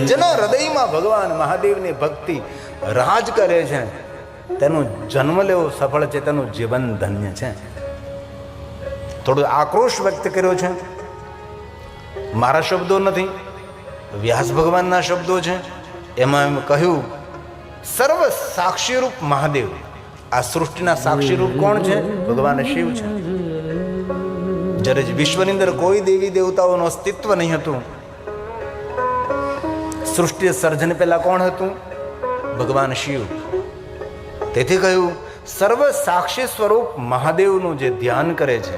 જેના હૃદયમાં ભગવાન મહાદેવની ભક્તિ રાજ કરે છે તેનો જન્મ લેવો સફળ છે, તેનું જીવન ધન્ય છે. થોડો આક્રોશ વ્યક્ત કર્યો છે. મારા શબ્દો નથી, વ્યાસ ભગવાનના શબ્દો છે. એમાં એમ કહ્યું, સર્વ સાક્ષીરૂપ મહાદેવ. આ સૃષ્ટિના સાક્ષીરૂપ કોણ છે? ભગવાન શિવ છે. જ્યારે વિશ્વની અંદર કોઈ દેવી દેવતાઓનું અસ્તિત્વ નહીં હતું, સૃષ્ટિ સર્જન પહેલા કોણ હતું? ભગવાન શિવ. તેથી કહ્યું, સર્વ સાક્ષી સ્વરૂપ મહાદેવનું જે ધ્યાન કરે છે,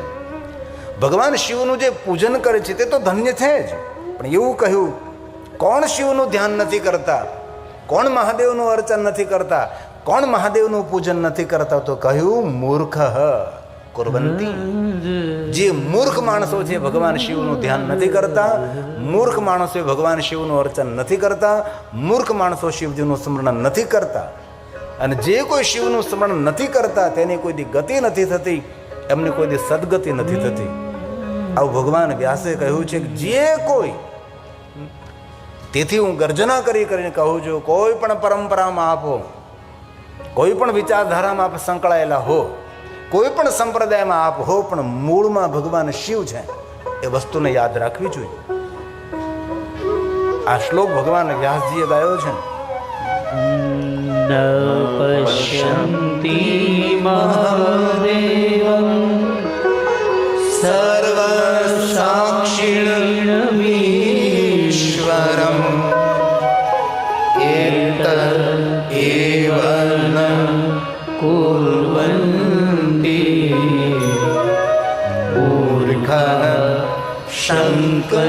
ભગવાન શિવનું જે પૂજન કરે છે, તે તો ધન્ય છે જ. પણ એવું કહ્યું, કોણ શિવનું ધ્યાન નથી કરતા, કોણ મહાદેવનું અર્ચન નથી કરતા, કોણ મહાદેવનું પૂજન નથી કરતા? તો કહ્યું, મૂર્ખ કુર્વંતી. જે મૂર્ખ માણસો છે ભગવાન શિવનું ધ્યાન નથી કરતા, મૂર્ખ માણસો ભગવાન શિવનું અર્ચન નથી કરતા, મૂર્ખ માણસો શિવજીનું સ્મરણ નથી કરતા. અને જે કોઈ શિવનું સ્મરણ નથી કરતા તેની કોઈ દી ગતિ નથી થતી, એમની કોઈ દી સદગતિ નથી થતી. આવું ભગવાન વ્યાસે કહ્યું છે કે જે કોઈ, તેથી હું ગર્જના કરીને કહું છું, કોઈ પણ પરંપરામાં આપો, કોઈ પણ વિચારધારામાં આપ સંકળાયેલા હો, કોઈ પણ સંપ્રદાયમાં આપ હો, પણ મૂળમાં ભગવાન શિવ છે એ વસ્તુને યાદ રાખવી જોઈએ. આ શ્લોક ભગવાન વ્યાસજીએ ગાયો છે. ન પશ્યન્તિ મહાદેવં સર્વ સાક્ષિણમીશ્વરં એતદ એવ ન કુર્વન્તિ મૂર્ખઃ શંકર.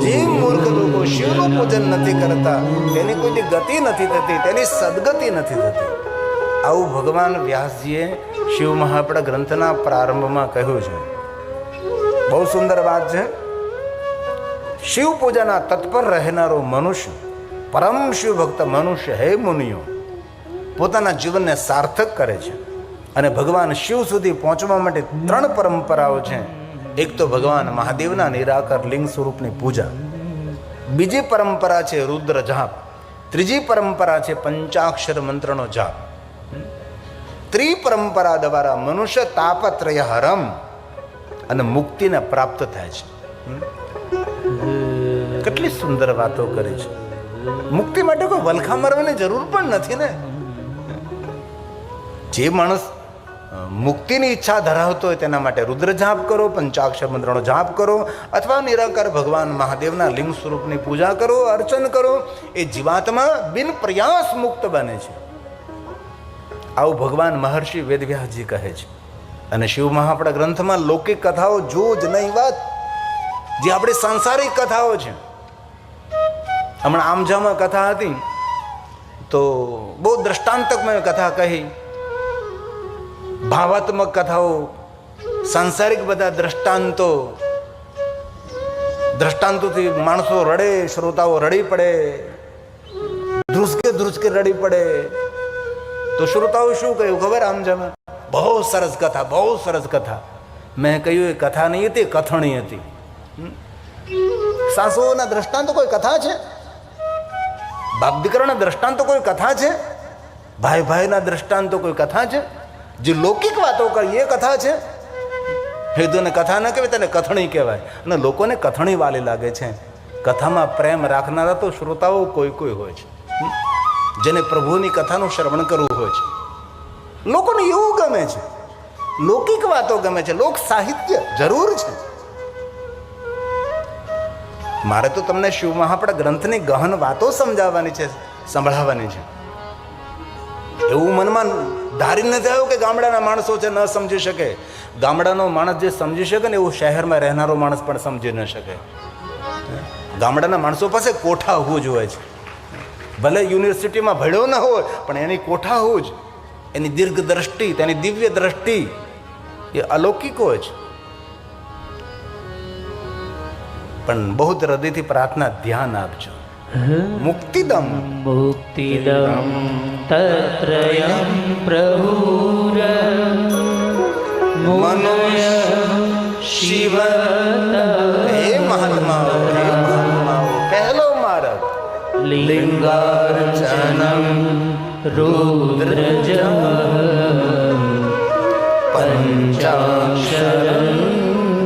જે મૂર્ખ લોકો શિવનું પૂજન નથી કરતા તેની કોઈ ગતિ નથી થતી, તેની સદગતિ નથી થતી. આવું ભગવાન વ્યાસજીએ શિવ મહાપડા ગ્રંથના પ્રારંભમાં કહ્યું છે. બહુ સુંદર વાત છે. શિવ પૂજાના તત્પર રહેનારો મનુષ્ય, પરમ શિવ ભક્ત મનુષ્ય, હે મુનિઓ, પોતાના જીવનને સાર્થક કરે છે. અને ભગવાન શિવ સુધી પહોંચવા માટે 3 પરંપરાઓ છે. એક તો ભગવાન મહાદેવના નિરાકાર લિંગ સ્વરૂપની પૂજા, બીજી પરંપરા છે રુદ્ર જાપ, ત્રીજી પરંપરા છે પંચાક્ષર મંત્રનો જાપ. ત્રિપરંપરા દ્વારા મનુષ્ય તાપત્રય હરમ અને મુક્તિને પ્રાપ્ત થાય છે. કેટલી સુંદર વાતો કરી છે. મુક્તિ માટે કોઈ વલખા મારવાની જરૂર પણ નથી ને. જે માણસ મુક્તિની ઈચ્છા ધરાવતો હોય તેના માટે રુદ્ર જાપ કરો, પંચાક્ષર મંત્રનો જાપ કરો, અથવા નિરાકાર ભગવાન મહાદેવના લિંગ સ્વરૂપની પૂજા કરો, અર્ચન કરો. એ જીવાત્મા બિન પ્રયાસ મુક્ત બને છે. આવું ભગવાન મહર્ષિ વેદવ્યાસજી કહે છે. અને શિવ મહાપડા ગ્રંથમાં લૌકિક કથાઓ જો જ નહીં વાત, જે આપણી સાંસારિક કથાઓ છે. હમણાં આમજામાં કથા હતી તો બહુ દ્રષ્ટાંતકમય કથા કહી, ભાવાત્મક કથાઓ, સાંસારિક બધા દ્રષ્ટાંતોથી માણસો રડે, શ્રોતાઓ રડી પડે, ધ્રુસકે રડી પડે. તો શ્રોતાઓ શું કહ્યું ખબર? આમજામાં બહુ સરસ કથા, બહુ સરસ કથા. મેં કહ્યું એ કથા નહીં હતી, કથણી હતી. સાસુઓના દ્રષ્ટાંતો કોઈ કથા છે? બાપ દીકરાના દ્રષ્ટાંતો કોઈ કથા છે? ભાઈ ભાઈના દ્રષ્ટાંતો કોઈ કથા છે? જે લૌકિક વાતો કરી એ કથા છે? હેદુને કથા ન કહેવાય, તેને કથણી કહેવાય. અને લોકોને કથણી વાલી લાગે છે. કથામાં પ્રેમ રાખનારા તો શ્રોતાઓ કોઈ હોય છે, જેને પ્રભુની કથાનું શ્રવણ કરવું હોય છે. લોકોને એવું ગમે છે, લૌકિક વાતો ગમે છે, લોક સાહિત્ય જરૂર છે. મારે તો તમને શિવ મહાપડા ગ્રંથની ગહન વાતો સમજાવવાની છે, સંભળાવવાની છે. એવું મનમાં ધારી નથી આવ્યું કે ગામડાના માણસો છે ન સમજી શકે. ગામડાનો માણસ જે સમજી શકે ને એવું શહેરમાં રહેનારો માણસ પણ સમજી ન શકે. ગામડાના માણસો પાસે કોઠા હોવું જોઈએ છે. ભલે યુનિવર્સિટીમાં ભણ્યો ન હોય, પણ એની કોઠા હોવું જ, એની દીર્ઘ દ્રષ્ટિ, તેની દિવ્ય દ્રષ્ટિ એ અલૌકિક હોય છે. પણ બહુ હૃદયથી પ્રાર્થના, ધ્યાન આપજો. મુક્તિદમ તત્રયં પ્રભુર મનોય શિવ. હે મહાત્મા, હે લિંગાર્ચનમ રુદ્રજમ પંચાક્ષરમ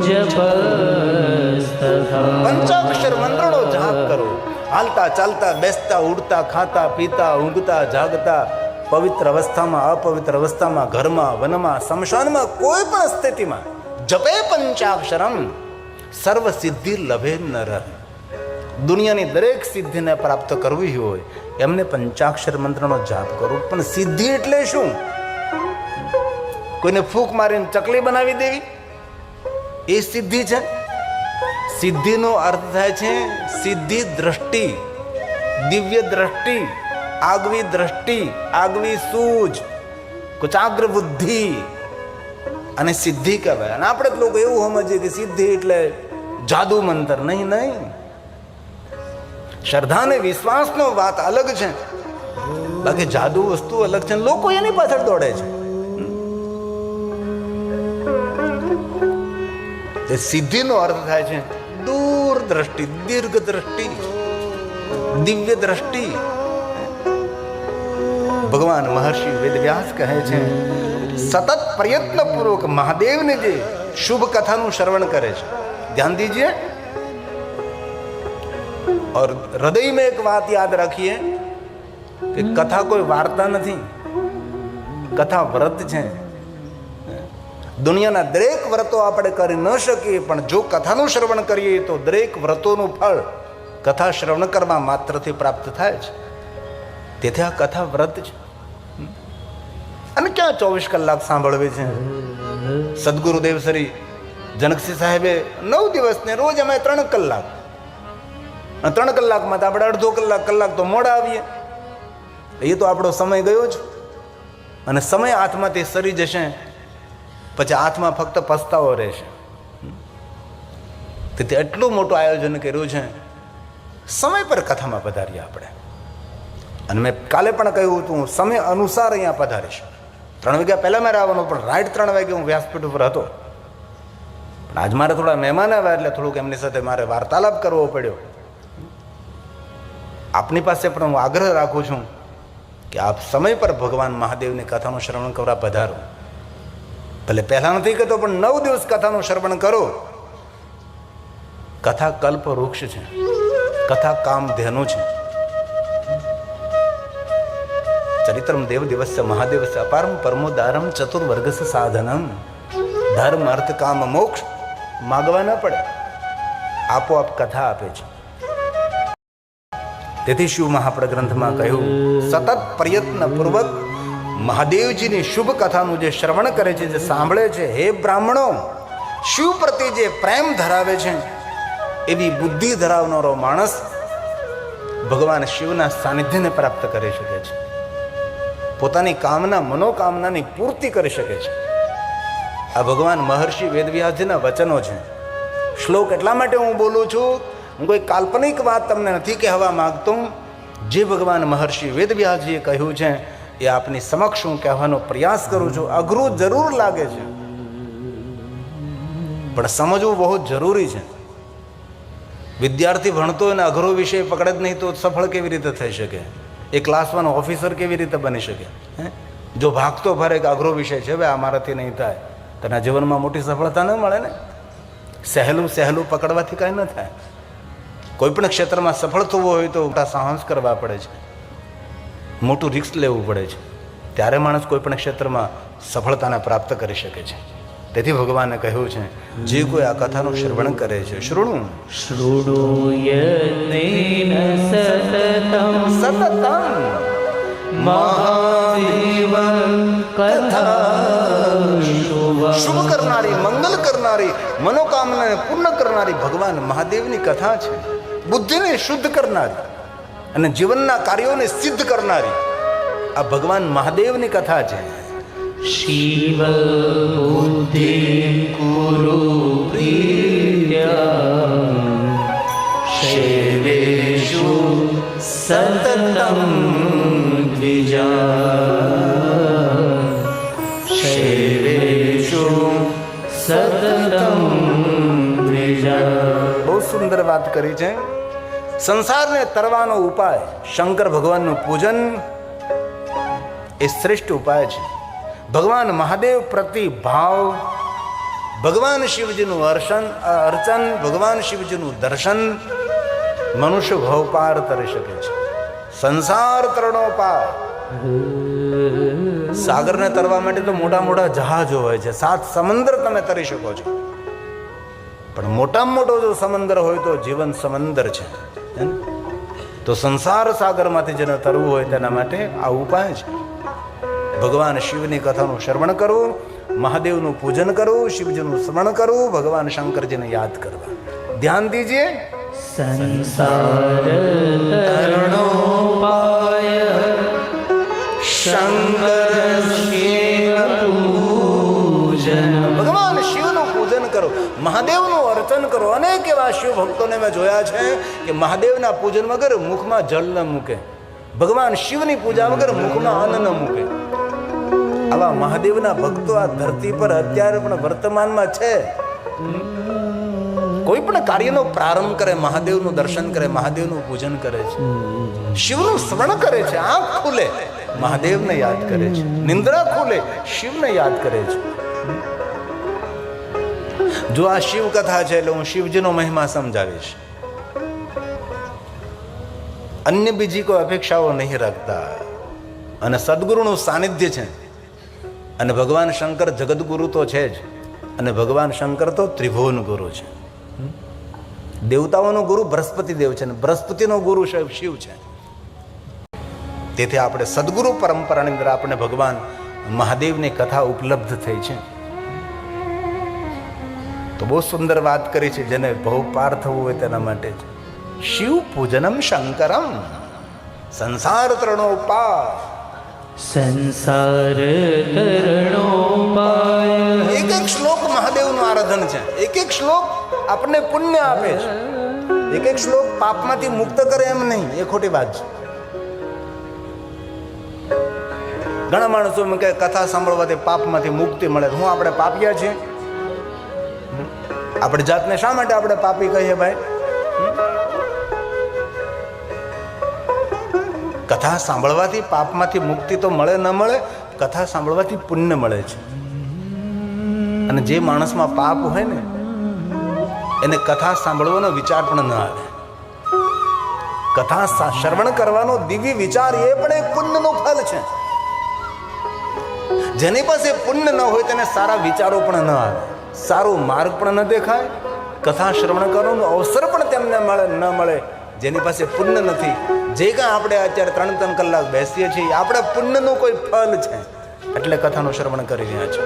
જપસ્તથા. પંચાક્ષર મંત્રનો જાપ કરો. હાલતા ચાલતા બેસતા ઉડતા ખાતા પીતા ઊંઘતા જાગતા પવિત્ર અવસ્થામાં અપવિત્ર અવસ્થામાં ઘરમાં વનમાં સ્મશાનમાં કોઈ પણ સ્થિતિમાં જપે પંચાક્ષરમ સર્વ સિદ્ધિ લભે નર. દુનિયાની દરેક સિદ્ધિને પ્રાપ્ત કરવી હોય એમને પંચાક્ષર મંત્રનો જાપ કરો. પણ સિદ્ધિ એટલે શું? કોઈને ફૂંક મારીને ચકલી બનાવી દેવી એ સિદ્ધિ છે? સિદ્ધિનો અર્થ થાય છે સિદ્ધિ દ્રષ્ટિ, દિવ્ય દ્રષ્ટિ, આગવી દ્રષ્ટિ, આગવી સૂઝ, કુચાગ્ર બુદ્ધિ અને સિદ્ધિ કહેવાય. અને આપણે જ લોકો એવું સમજીએ કે સિદ્ધિ એટલે જાદુ મંત્ર. નહીં નહીં, શ્રદ્ધા અને વિશ્વાસનો વાત અલગ છે, બાકી જાદુ વસ્તુ અલગ છે. લોકો એની પાછળ દોડે છે. તે સિદ્ધિનો અર્થ થાય છે દૂર દ્રષ્ટિ, દીર્ઘ દ્રષ્ટિ, દિવ્ય દ્રષ્ટિ. ભગવાન મહર્ષિ વેદવ્યાસ કહે છે સતત પ્રયત્ન પૂર્વક મહાદેવને જે શુભ કથાનું શ્રવણ કરે છે, ધ્યાન દીजिए और हृदय में एक बात याद रखिए कि कथा कोई वार्ता नहीं, कथा व्रत છે. દુનિયાના દરેક વ્રતો આપણે કરી ન શકીએ, પણ જો કથાનું શ્રવણ કરીએ તો દરેક વ્રતોનું ફળ કથા શ્રવણ કરવા માત્રથી પ્રાપ્ત થાય છે. તેથી આ કથા વ્રત છે. અને ક્યાં 24 કલાક સાંભળવી છે? સદગુરુદેવ શ્રી જનકસિંહ સાહેબે 9 દિવસને રોજ અમે 3 કલાક, 3 કલાકમાં તો આપણે અડધો કલાક તો મોડા આવીએ. એ તો આપણો સમય ગયો જ. અને સમય હાથમાંથી સરી જશે પછી હાથમાં ફક્ત પસ્તાવો રહેશે. તેથી એટલું મોટું આયોજન કર્યું છે. સમય પર કથામાં પધારીએ આપણે. અને મેં કાલે પણ કહ્યું હતું સમય અનુસાર અહીંયા પધારીશ. 3 વાગ્યા પહેલાં મારે આવવાનું, પણ રાઈટ 3 વાગે હું વ્યાસપીઠ ઉપર હતો. પણ આજ મારે થોડા મહેમાન આવ્યા એટલે થોડુંક એમની સાથે મારે વાર્તાલાપ કરવો પડ્યો. આપની પાસે પણ હું આગ્રહ રાખું છું કે આપ સમય પર ભગવાન મહાદેવની કથાનું શ્રવણ કરવા પધારો. ભલે પહેલાં નથી કહેતો, પણ 9 દિવસ કથાનું શ્રવણ કરો. કથા કલ્પ વૃક્ષ છે, કથા કામધેનુ છે. ચરિત્રમ દેવ દિવસ્ય મહાદેવસ્ય અપારમ પરમોદારમ ચતુર્વર્ગસ્ય સાધનમ. ધર્મ અર્થ કામ મોક્ષ માગવા ન પડે, આપોઆપ કથા આપે છે. તેથી શિવ મહાપ્રદ ગ્રંથમાં કહ્યું સતત પ્રયત્ન પૂર્વક મહાદેવજીની શુભ કથાનું જે શ્રવણ કરે છે, જે સાંભળે છે, હે બ્રાહ્મણો, શિવ પ્રત્યે જે પ્રેમ ધરાવે છે એવી બુદ્ધિ ધરાવનારો માણસ ભગવાન શિવના સાનિધ્યને પ્રાપ્ત કરી શકે છે. પોતાની કામના મનોકામનાની પૂર્તિ કરી શકે છે. આ ભગવાન મહર્ષિ વેદવ્યાસજીના વચનો છે. શ્લોક એટલા માટે હું બોલું છું, હું કોઈ કાલ્પનિક વાત તમને નથી કહેવા માંગતો. જે ભગવાન મહર્ષિ વેદવ્યાસજીએ કહ્યું છે એ આપની સમક્ષ હું કહેવાનો પ્રયાસ કરું છું. અઘરું જરૂર લાગે છે, પણ સમજવું બહુ જરૂરી છે. વિદ્યાર્થી ભણતો હોય ને અઘરો વિષય પકડે જ નહીં તો સફળ કેવી રીતે થઈ શકે? એ ક્લાસ 1 ઓફિસર કેવી રીતે બની શકે? જો ભાગતો ફરે કે અઘરો વિષય છે, હવે આ મારાથી નહીં થાય, તેના જીવનમાં મોટી સફળતા ન મળે ને. સહેલું પકડવાથી કાંઈ ન થાય. કોઈ પણ ક્ષેત્રમાં સફળ થવું હોય તો મોટા સાહસ કરવા પડે છે, મોટું રિસ્ક લેવું પડે છે. ત્યારે માણસ કોઈ પણ ક્ષેત્રમાં સફળતાને પ્રાપ્ત કરી શકે છે. તેથી ભગવાને કહ્યું છે જે કોઈ આ કથાનું શ્રવણ કરે છે, શૃણુયનેન સતતમ મહાદેવ કથા શુભ કરનારી, મંગલ કરનારી, મનોકામનાને પૂર્ણ કરનારી ભગવાન મહાદેવની કથા છે. બુદ્ધિને શુદ્ધ કરનારી અને જીવનના કાર્યોને સિદ્ધ કરનારી આ ભગવાન મહાદેવની કથા છે. શિવ બુદ્ધિ કુરુ પ્રિયા શૈવેષુ સતતમ દ્વિજા શૈવેષુ સતતમ દ્વિજા. બહુ સુંદર વાત કરી છે. સંસારને તરવાનો ઉપાય શંકર ભગવાનનું પૂજન એ શ્રેષ્ઠ ઉપાય છે. ભગવાન મહાદેવ પ્રતિ ભાવ, ભગવાન શિવજીનું અર્ચન, ભગવાન શિવજીનું દર્શન મનુષ્ય ભવ પાર તરી શકે છે. સંસાર તરણો પાર. સાગરને તરવા માટે તો મોટા મોટા જહાજો હોય છે, 7 સમંદર તમે તરી શકો છો. પણ મોટામાં મોટો જો સમંદર હોય તો જીવન સમંદર છે. તો સંસાર સાગરમાંથી જેને તરવું હોય તેના માટે આ ઉપાય છે. ભગવાન શિવની કથાનું શ્રવણ કરવું, મહાદેવનું પૂજન કરવું, શિવજીનું સ્મરણ કરવું, ભગવાન શંકરજીને યાદ કરવા. ધ્યાન દીजिए. સંસાર તરણો પાય શંકર શિવ પૂજન. ભગવાન શિવનું પૂજન કરો, મહાદેવનું અર્ચન કરો. અનેક એવા શિવ ભક્તોને મેં જોયા છે કે મહાદેવના પૂજન વગર મુખમાં જળ ન મૂકે, ભગવાન શિવની પૂજા વગર મુખમાં અન્ન ન મૂકે. આવા મહાદેવના ભક્તો આ ધરતી પર અત્યારે પણ વર્તમાનમાં છે. કોઈ પણ કાર્યનો પ્રારંભ કરે, મહાદેવનું દર્શન કરે, મહાદેવનું પૂજન કરે છે, શિવનું સ્મરણ કરે છે. આંખ ખુલે મહાદેવને યાદ કરે છે, નિંદ્રા ખુલે શિવને યાદ કરે છે. જો આ શિવ કથા છે એટલે હું શિવજીનો મહિમા સમજાવીશ. અન્ય બીજી કોઈ અપેક્ષાઓ નહીં રાખતા. અને સદગુરુનું સાનિધ્ય છે. અને ભગવાન શંકર જગદગુરુ તો છે જ, અને ભગવાન શંકર તો ત્રિભુવન ગુરુ છે. દેવતાઓનો ગુરુ બૃહસ્પતિ દેવ છે, અને બૃહસ્પતિનો ગુરુ શિવ છે. તેથી આપણે સદગુરુ પરંપરાની અંદર આપણે ભગવાન મહાદેવની કથા ઉપલબ્ધ થઈ છે. તો બહુ સુંદર વાત કરી છે. જેને ભવ પાર થવું હોય તેના માટે જ શિવ પૂજનમ શંકરમ સંસાર તરણો પાર. સંસાર તરણો પાય. એક એક શ્લોક મહાદેવનું આરાધન છે. એક એક શ્લોક આપણને પુણ્ય આપે છે. એક એક શ્લોક પાપમાંથી મુક્ત કરે એમ નહીં, એ ખોટી વાત છે. ઘણા માણસો એમ કે કથા સાંભળવાથી પાપમાંથી મુક્તિ મળે. હું આપણે પાપિયા છીએ? આપણે જાતને શા માટે આપણે પાપી કહીએ ભાઈ? કથા સાંભળવાથી પાપમાંથી મુક્તિ તો મળે ન મળે, કથા સાંભળવાથી પુણ્ય મળે છે. અને જે માણસમાં પાપ હોય ને એને કથા સાંભળવાનો વિચાર પણ ન આવે. કથા શ્રવણ કરવાનો દિવ્ય વિચાર એ પણ એક પુણ્યનું ફળ છે. જેની પાસે પુણ્ય ન હોય તેને સારા વિચારો પણ ન આવે, સારો માર્ગ પણ ન દેખાય, કથા શ્રવણ કરવાનો અવસર પણ તેમને મળે ન મળે. જેની પાસે પુણ્ય નથી, જે કાંઈ આપણે અત્યારે 3-3 કલાક બેસીએ છીએ આપણે પુણ્યનું કોઈ ફળ છે એટલે કથાનું શ્રવણ કરી રહ્યા છે.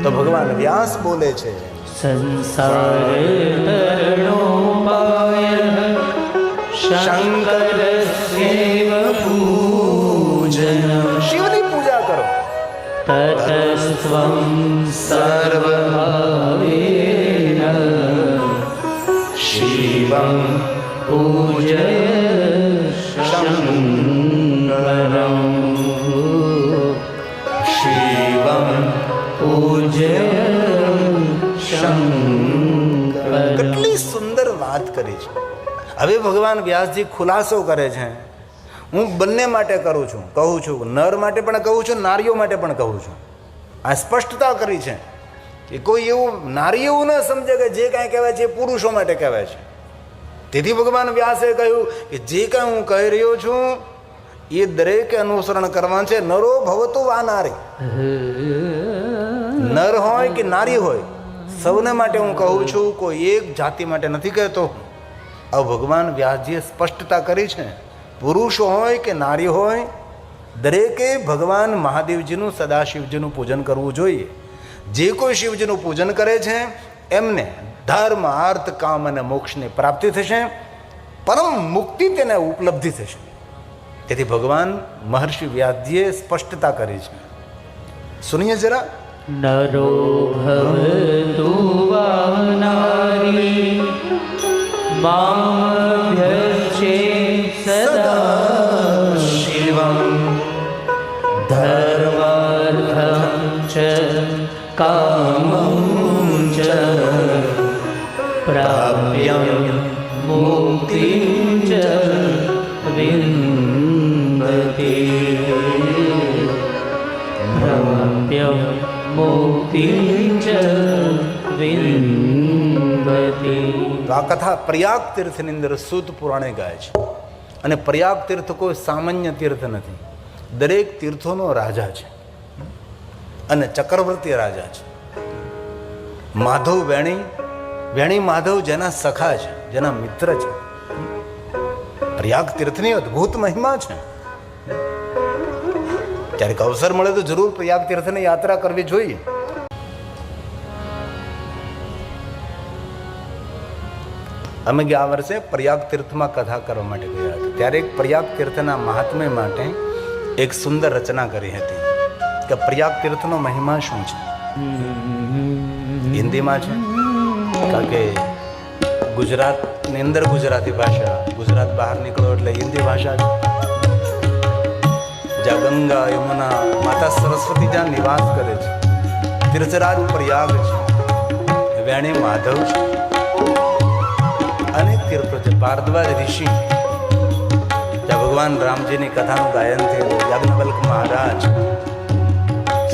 તો ભગવાન વ્યાસ બોલે છે સંસાર તરણો પાય શંકર શિવ પૂજન. શિવની પૂજા કરો. તતસ્ત્વં સર્વભાવેન શિવં પૂજય શંકરં. શિવં પૂજય શંકરં. કેટલી સુંદર વાત કરી છે. હવે ભગવાન વ્યાસજી ખુલાસો કરે છે. હું બંને માટે કરું છું, કહું છું, નર માટે પણ કહું છું, નારીઓ માટે પણ કહું છું. આ સ્પષ્ટતા કરી છે કે કોઈ એવું નારી એવું ન સમજે કે જે કાંઈ કહેવાય છે એ પુરુષો માટે કહેવાય છે. તેથી ભગવાન વ્યાસે કહ્યું કે જે કાંઈ હું કહી રહ્યો છું એ દરેકે અનુસરણ કરવાનું છે. નરો ભવતુ વા નારી. નર હોય કે નારી હોય સૌને માટે હું કહું છું, કોઈ એક જાતિ માટે નથી કહેતો. આ ભગવાન વ્યાસજીએ સ્પષ્ટતા કરી છે. પુરુષ હોય કે નારી હોય દરેકે ભગવાન મહાદેવજીનું સદાશિવજીનું પૂજન કરવું જોઈએ. જે કોઈ શિવજીનું પૂજન કરે છે એમને ધર્મ, અર્થ, કામ અને મોક્ષની પ્રાપ્તિ થશે, પરમ મુક્તિ તેને ઉપલબ્ધિ થશે. તેથી ભગવાન મહર્ષિ વ્યાસજીએ સ્પષ્ટતા કરી છે. સુનિએ જરા. નરો ભવતુ વા નારી માભ્યર્ચે સદા શિવં ધર્માર્થં ચ કામં ચ પ્રાપ્ય મુક્તિં મુક્તિં ચ વિંદતિ. તો આ કથા પ્રયાગ તીર્થની અંદર સૂત પુરાણે ગાય છે. અને પ્રયાગ તીર્થ કોઈ સામાન્ય તીર્થ નથી, દરેક તીર્થોનો રાજા છે અને ચક્રવર્તી રાજા છે. માધવ વેણી, વેણી માધવ જેના સખા છે, જેના મિત્ર છે. પ્રયાગ તીર્થની અદ્ભુત મહિમા છે. ક્યારેક અવસર મળે તો જરૂર પ્રયાગ તીર્થની યાત્રા કરવી જોઈએ. અમે ગયા વર્ષે પ્રયાગ તીર્થમાં કથા કરવા માટે ગયા હતા. ત્યારે એક પ્રયાગ તીર્થના મહાત્મ્ય માટે એક સુંદર રચના કરી હતી કે પ્રયાગ તીર્થનો મહિમા શું છે. હિન્દીમાં છે, કારણ કે ગુજરાતની અંદર ગુજરાતી ભાષા, ગુજરાત બહાર નીકળો એટલે હિન્દી ભાષા છે. જ્યાં ગંગા યમુના માતા સરસ્વતી જ્યાં નિવાસ કરે છે, તીર્થરાજ પ્રયાગ છે, વેણી માધવ છે, અનેક તીર્થો છે. ભારદ્વાજ ઋષિ જ્યાં ભગવાન રામજીની કથાનું ગાયન થયું, યાજ્ઞવલ્ક મહારાજ,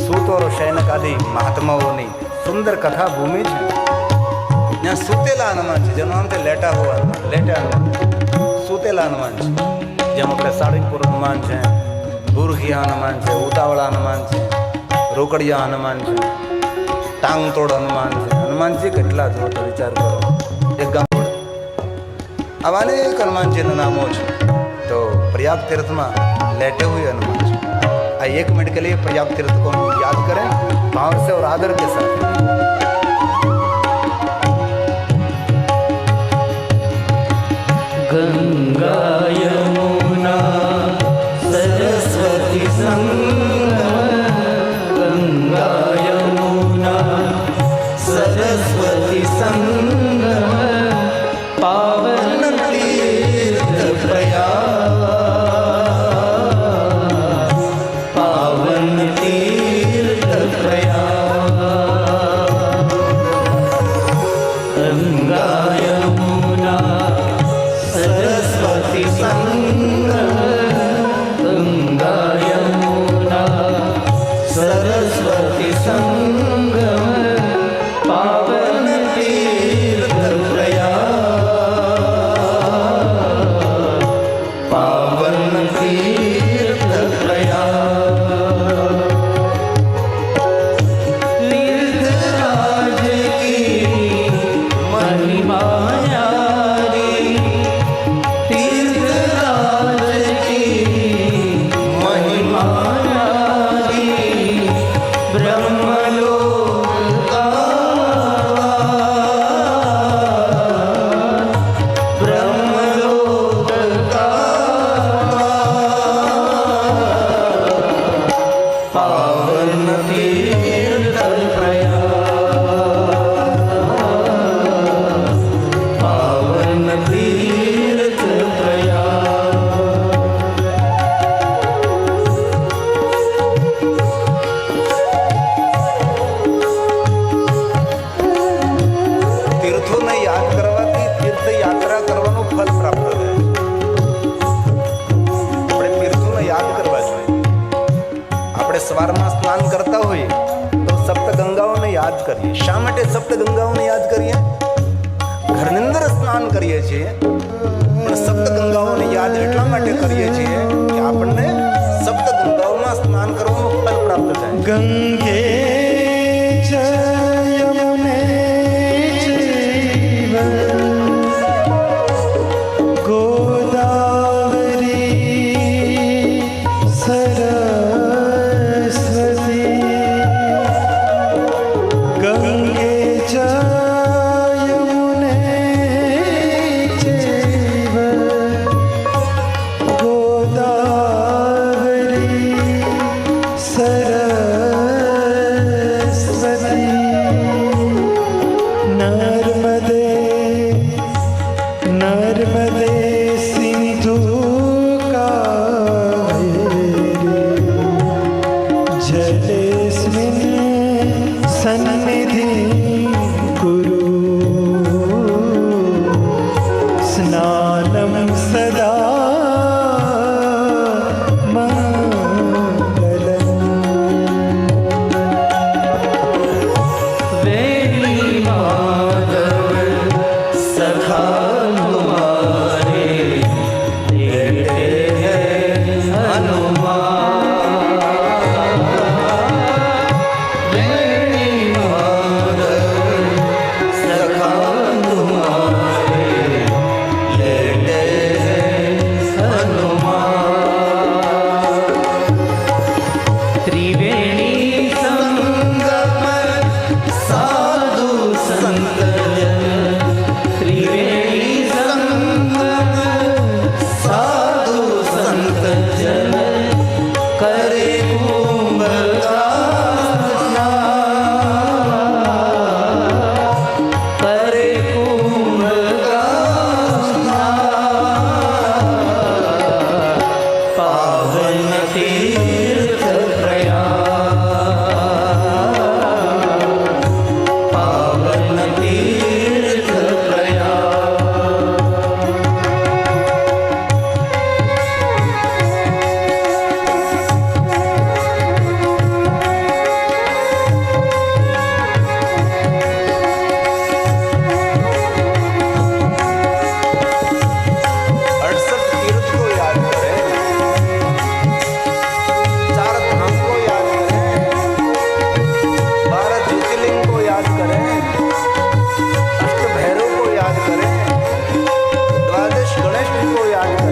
સૂત ઓર શૈનક આદિ મહાત્માઓની સુંદર કથા ભૂમિ છે. ત્યાં સુતેલા હનુમાન છે, જેનું નામ છે લેટા હુઆ હનુમાન, લેટા હનુમાન, સુતેલા હનુમાન છે. જેમ આપણે સાળીપુર હનુમાન છે, બુરખિયા હનુમાન છે, ઉતાવળા હનુમાન છે, રોકડિયા હનુમાન છે, ટાંગતોડ હનુમાન છે. હનુમાનજી કેટલા જો તો વિચાર કરો. એક ગામ આવા અનેક હનુમાનજીના નામો છે. તો प्रयाग तीर्थ में लेटे हुए हनुमान जी, आ 1 मिनट के लिए प्रयाग तीर्थ को याद करें भाव से और आदर के साथ. गंगा यमुना सरस्वती संगम, गंगा यमुना सरस्वती संगम, पावन तीर्थ प्रयाग, पावन तीर्थ प्रयाग. गंगा यमुना सरस्वती संगम, गंगा यमुना सरस्वती संगम, पावन तीर्थ प्रयाग, पावन तीर्थ प्रयाग. तीर्थराज की महिमा न्यारी, तीर्थराज की महिमा न्यारी, ब्रह्मलोक का, ब्रह्मलोक का पावन तीर्थ प्रयाग, पावन तीर्थ प्रयाग. तीर्थों ने याद करवाती तीर्थ यात्रा करवानो फल प्राप्त થાય. આપણે તીર્થોને યાદ કરવા જોઈએ. આપણે સવારમાં સ્નાન કરતા હોઈએ તો સપ્ત ગંગાઓને યાદ કરીએ. શા માટે સપ્ત ગંગાઓને યાદ કરીએ? ઘરની અંદર સ્નાન કરીએ છીએ પણ સપ્ત ગંગાઓને યાદ એટલા માટે કરીએ છીએ કે આપણને સપ્ત ગંગાઓમાં સ્નાન કરવાનું ફલ પ્રાપ્ત થાય. गंगे च यमुने चैव गोदावरी सरस्वती, गंगे च यमुने चैव गोदावरी सरस्वती, नर्मदे नर्मदे सिंधु कावेरी, जलेस्मिन् सन्निधि कुरु, स्नानं सदा मंगलम्. ગણેશની કોઈ યાદ